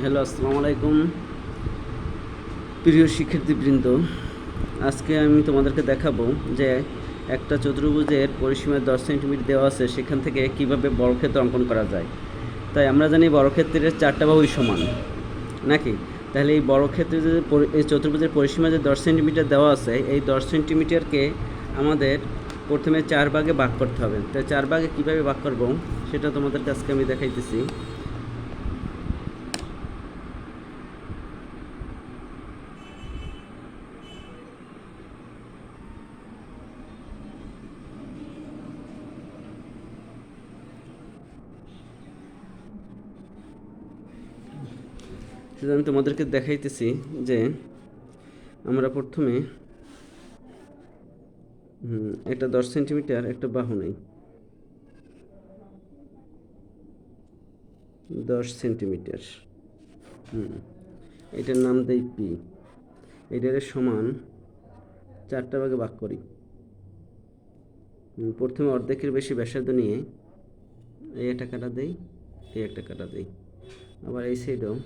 Hello, আসসালামু আলাইকুম প্রিয় শিক্ষার্থীবৃন্দ। আজকে আমি তোমাদেরকে দেখাবো যে একটা চতুর্ভুজের পরিসীমা 10 সেন্টিমিটার দেওয়া আছে, সেখান থেকে কিভাবে বর্গক্ষেত্র অঙ্কন করা যায়। তাই আমরা জানি বর্গক্ষেত্রের 4টা বাহুই সমান, নাকি? তাহলে এই বর্গক্ষেত্রে যে এই চতুর্ভুজের পরিসীমা যে 10 সেন্টিমিটার দেওয়া আছে, এই 10 সেন্টিমিটারকে আমাদের প্রথমে 4 ভাগে ভাগ করতে হবে। তাই 4 ভাগে কীভাবে ভাগ করব সেটা তোমাদেরকে আজকে আমি দেখাইতেছি। সেটা আমি তোমাদেরকে দেখাইতেছি যে আমরা প্রথমে একটা 10 সেন্টিমিটার একটা বাহু নেই, 10 সেন্টিমিটার। এটার নাম দেই পি। এটার সমান 4টা ভাগে ভাগ করি। প্রথমে অর্ধেকের বেশি ব্যাসার্ধ নিয়ে এই একটা কাটা দেই, এই একটা কাটা দেই, আবার এই সাইডেও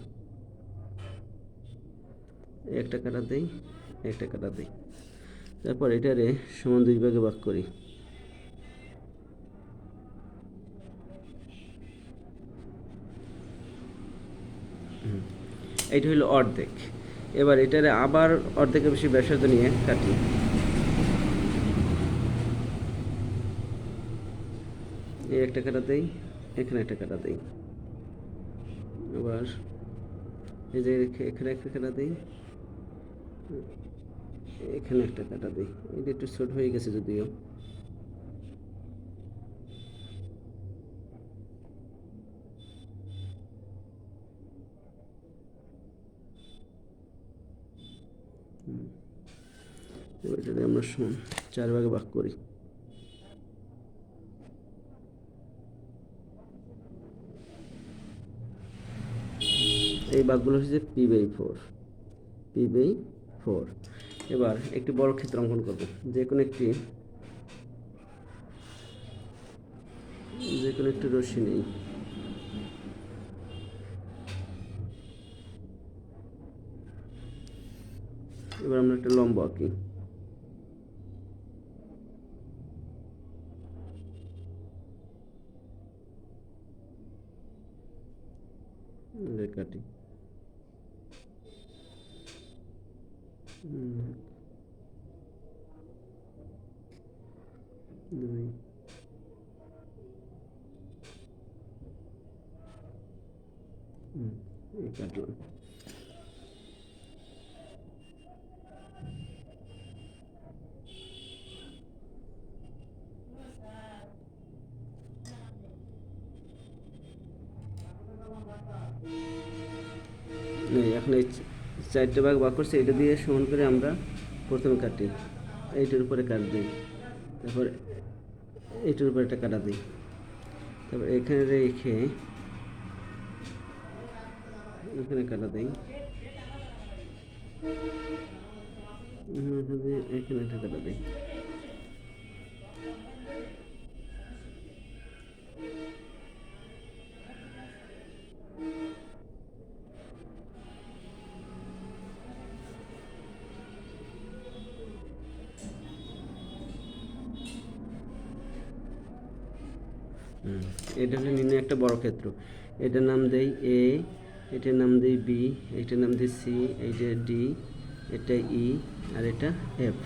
এই একটা কাটা দেই, একটা কাটা দেই। তারপর এটারে সমান 2 ভাগে ভাগ করি। এইটা হলো অর্ধেক। এবার এটারে আবার অর্ধেকের বেশি ব্যাসার্ধ নিয়ে কাটি। এই একটা কাটা দেই, এখানে একটা কাটা দেই, আবার এই যে এখানে একটা কাটা দিই, এখানে একটা কাটা দিই। এটা একটু ছোট হয়ে গেছে যদিও। এবার এটাকে আমরা 4 ভাগে ভাগ করি। এই ভাগগুলো হচ্ছে p/4, p/4। এবার একটি বর্গক্ষেত্র অঙ্কন করব। যে কোনো একটি রশ্মি নেই। এবার আমরা একটা লম্ব আঁকি। কাটি। দুই, এই কাটলাম। এখন এই 4টে ভাগ ভাগ করছে, এটা দিয়ে সমান করে আমরা প্রথমে কাটি। এইটার উপরে কাট দিই, তারপর এইটার উপরে একটা কাটা দিই, তারপর এখানে রেখে এখানে কাটা দিই, এখানে একটা কাটা দিই। এটা হলো নিম্নে একটা বর্গক্ষেত্র। এটার নাম দেই এ, এটার নাম দেই বি, এটার নাম দেই সি, এইটা ডি, এটা ই, আর এটা এফ।